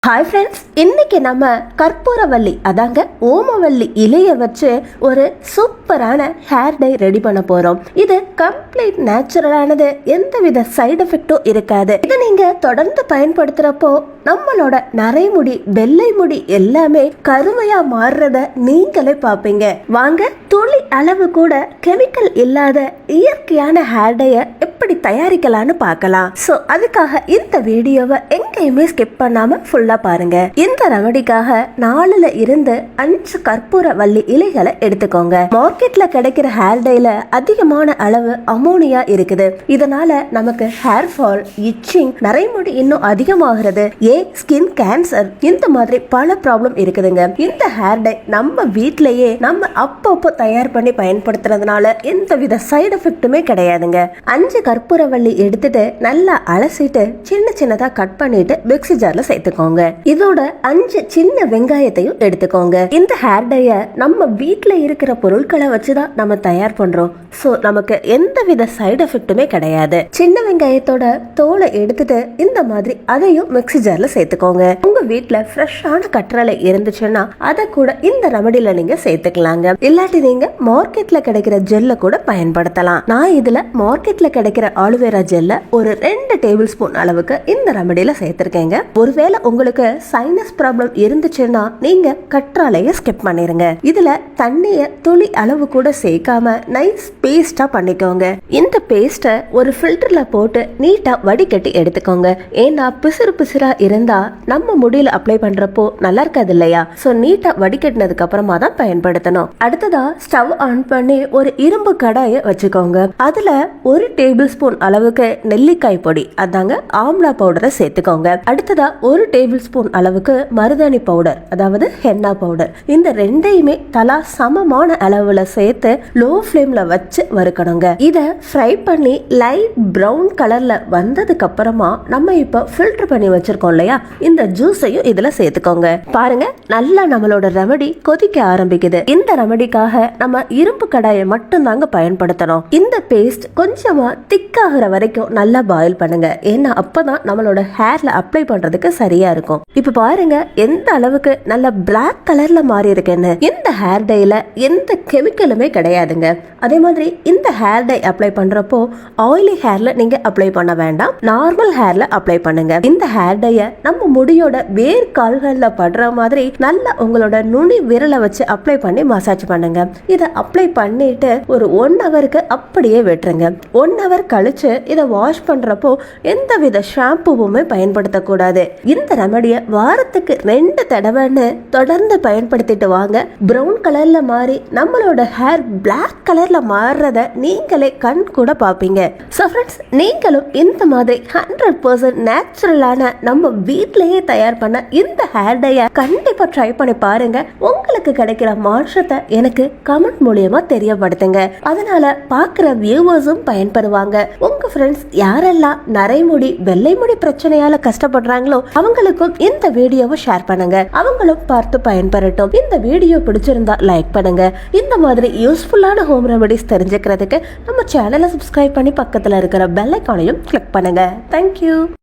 Hi friends, இன்னைக்கு நம்ம கற்பூரவள்ளி அதாங்க ஓமவல்லி இலைய வச்சு ஒரு சூப்பரான ஹேர் டை ரெடி பண்ண போறோம். இது கம்ப்ளீட் நேச்சுரலானது, எந்தவித சைடு எஃபெக்டும் இருக்காது. இதை நீங்க தொடர்ந்து பயன்படுத்துறப்போ நம்மளோட நரைமுடி, வெள்ளை முடி எல்லாமே கருமையா மாறுறத நீங்களே பாப்பீங்க. வாங்க துளி அளவு கூட கெமிக்கல் இல்லாத இயற்கையான ஹேர் டைய எப்படி தயாரிக்கலாம்னு பார்க்கலாம். சோ அதுக்காக இந்த வீடியோவை எங்கேயுமே ஸ்கிப் பண்ணாம ஃபுல்லா பாருங்க. இந்த ரெமடிக்காக 4ல இருந்து 5 கற்பூரவள்ளி இலைகளை எடுத்துக்கோங்க. மார்க்கெட்ல கிடைக்கிற ஹேர் டைல அதிகமான அளவு அமோனியா இருக்குது. இதனால நமக்கு ஹேர் ஃபால், இச்சிங், நரைமுடி இன்னும் அதிகமாகிறது, ஸ்கின் கேன்சர், இந்த மாதிரி பல ப்ராப்ளம் இருக்குதுங்க. இந்த ஹேர் டை நம்ம வீட்லயே நம்ம அப்பப்போ தயார் பண்ணி பயன்படுத்துறதுனால எந்தவித சைடு எஃபெக்ட்டுமே கிடையாதுங்க. 5 கற்பூரவள்ளி எடுத்துட்டு நல்லா அலசிட்டு சின்ன சின்னதா கட் பண்ணிட்டு மிக்ஸி ஜார்ல சேர்த்துக்கோங்க. இதோட 5 சின்ன வெங்காயத்தையும் எடுத்துக்கோங்க. இந்த ஹேர் டைய நம்ம வீட்ல இருக்கிற பொருட்களை வச்சுதான் நம்ம தயார் பண்றோம். சோ நமக்கு எந்தவித சைடு எஃபெக்ட்டுமே கிடையாது. சின்ன வெங்காயத்தோட தோலை எடுத்துட்டு இந்த மாதிரி அதையும் மிக்ஸி ஜார்ல சேர்த்துக்கோங்க. உங்க வீட்ல ஃப்ரெஷ்ஷான கற்றாழை இருந்துச்சுன்னா அதை கூட இந்த ரெமடியில நீங்க சேர்த்துக்கலாங்க. இல்லாட்டி நீங்க மார்க்கெட்ல கிடைக்கிற ஜெல்ல கூட பயன்படுத்தலாம். நான் இதுல மார்க்கெட்ல கிடைக்கிற ஆலுவேரா ஜெல்ல ஒரு 2 டேபிள் ஸ்பூன் அளவுக்கு இந்த ரெமடியில சேர்த்திருக்கேங்க. ஒருவேளை உங்களுக்கு சைனஸ் ப்ராப்ளம் இருந்துச்சுன்னா நீங்க கற்றாழைய ஸ்கிப் பண்ணிருங்க. இதுல தண்ணிய துளி அளவு கூட சேர்க்காம நைஸ் பேஸ்டா பண்ணிக்கோங்க. இந்த பேஸ்ட ஒரு ஃபில்டர்ல போட்டு நீட்டா வடிகட்டி எடுத்துக்கோங்க. ஏன்னா பிசுறு பிசுறா இருந்தா நம்ம முடியில அப்ளை பண்றப்போ நல்லா இருக்காது இல்லையா? சோ நீட்டா வடிகட்டினதுக்கு அப்புறமா தான் பயன்படுத்தணும். அடுத்ததா ஸ்டவ் ஆன் பண்ணி ஒரு இரும்பு கடாயை வச்சுக்கோங்க. அதுல 1 டேபிள் ஸ்பூன் அளவுக்கு நெல்லிக்காய் பொடி, அதாங்க ஆம்லா பவுடரை சேர்த்துக்கோங்க. அடுத்ததா 1 டேபிள் ஸ்பூன் அளவுக்கு மருதாணி பவுடர், அதாவது ஹென்னா பவுடர். இந்த ரெண்டையுமே தலா சமமான அளவுல சேர்த்து லோ ஃப்ளேம்ல வச்சு வறுக்கணுங்க. இத ஃப்ரை பண்ணி லைட் பிரவுன் கலர்ல வந்ததுக்கு அப்புறமா நம்ம இப்ப ஃபில்டர் பண்ணி வச்சிருக்கோம் இல்லையா, இந்த ஜூஸையும் இதுல சேர்த்துக்கோங்க. பாருங்க, நல்லா நம்மளோட ரெமடி கொதிக்க ஆரம்பிக்குது. இந்த ரெமடிக்காக நம்ம இரும்பு கடாயை மட்டும் தாங்க பயன்படுத்தணும். இந்த பேஸ்ட் கொஞ்சமா திக்காகிற வரைக்கும் நல்லா பாயில் பண்ணுங்க. ஏன்னா அப்பதான் நம்மளோட ஹேர்ல அப்ளை பண்றதுக்கு சரியா இருக்கும். இப்ப பாருங்க எந்த அளவுக்கு நல்ல பிளாக் கலர்ல மாறி இருக்குன்னு. இந்த ஹேர் டைல எந்த கெமிக்கலுமே கிடையாதுங்க. அதே மாதிரி இந்த ஹேர் டை அப்ளை பண்றப்போ ஆயிலி ஹேர்ல நீங்க அப்ளை பண்ண வேண்டாம், நார்மல் ஹேர்ல அப்ளை பண்ணுங்க. இந்த ஹேர் டைய நம்ம முடியோட வேர் கால்கள்ல படுற மாதிரி நல்லா உங்களோட நுனி விரலை வச்சு அப்ளை பண்ணி மசாஜ் பண்ணுங்க. இதை அப்ளை பண்ணிட்டு ஒரு 1 ஹவருக்கு அப்படியே விட்டுருங்க. 1 ஹவர் கழிச்சு இதை வாஷ் பண்றப்போ எந்தவித ஷாம்புவுமே பயன்படுத்தக்கூடாது. இந்த ரெமடியை வாரத்துக்கு 2 தடவைன்னு தொடர்ந்து பயன்படுத்திட்டு வாங்க. பிரவுன் கலர்ல மாறி நம்மளோட ஹேர் பிளாக் கலர்ல மாறுறத நீங்களே கண் கூட பாப்பீங்க. சோ ஃப்ரெண்ட்ஸ், நீங்களும் இந்த மாதிரி 100% நேச்சுரலான நம்ம வீட்லயே தயார் பண்ண இந்த ஹேர் டைய கண்டிப்பா ட்ரை பண்ணி பாருங்க. உங்களுக்கு கிடைக்கிற மாற்றத்தை எனக்கு கமெண்ட் மூலமா தெரியப்படுத்துங்க. அதனால பாக்குற வியூவர்ஸும் பயன்பெறுவாங்க. உங்க ஃப்ரெண்ட்ஸ் யாரெல்லாம் நரைமுடி, வெள்ளை முடி பிரச்சனையால கஷ்டப்படுறாங்களோ அவங்களுக்கும் இந்த வீடியோவை ஷேர் பண்ணுங்க. அவங்களும் பார்த்து பயன்பெறட்டும். இந்த வீடியோ பிடிச்சிருந்தா லைக் பண்ணுங்க. இந்த மாதிரி யூஸ்ஃபுல்லான ஹோம் ரெமடிஸ் தெரிஞ்சுக்கிறதுக்கு நம்ம சேனலை சப்ஸ்கிரைப் பண்ணி பக்கத்துல இருக்கிற பெல் ஐகானையும் கிளிக் பண்ணுங்க. தேங்க்யூ.